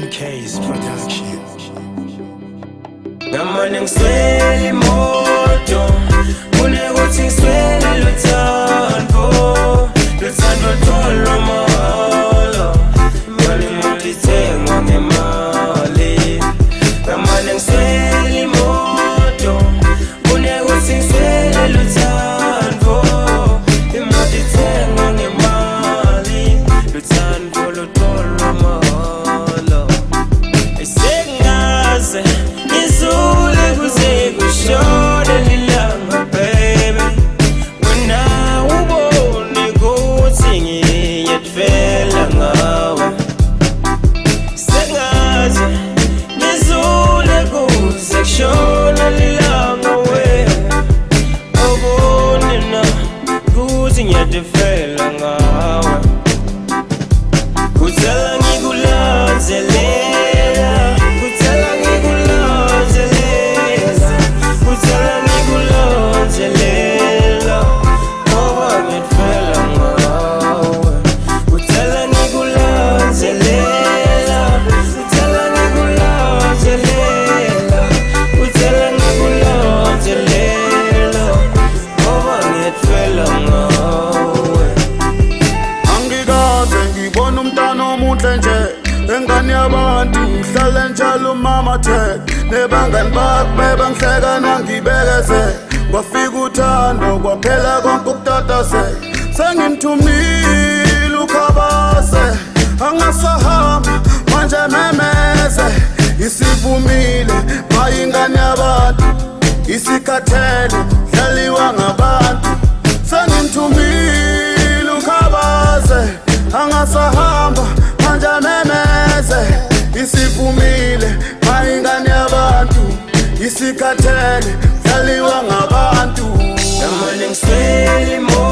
NK's production. Ngamane ngiswele imoto kunekuthi ngiswele luthando tholo mahalo imali imoto ithengwa ngemali. Ngamane ngiswele imoto kunekuthi ngiswele luthando imoto ithengwa ngemali luthando tholo mahalo. Esengaze izule kuze kushone lilanga baby, wena ubone ukuthi ngiyatfela ngawe. Sengaze izule kuze kushone lilanga we, ubone na ukuthi ngiyatfela ngawe. Kutsala ngikulandzele engane yabantu uhlale njalo mama the nebangani bakho bebangihleka nangibekeze. Kwafika uthando kwaphela konke ukutatazela, sengimthumile ukhabase angasahamba manje memeze. Isivumile mayingane yabantu isikhathele dlaliwa ngabantu, sengimthumile ukhabase angasahamba manje memeze. Isivumile mayingane yabantu isikhathele dlaliwa ngabantu. Ngamane ngiswele imoto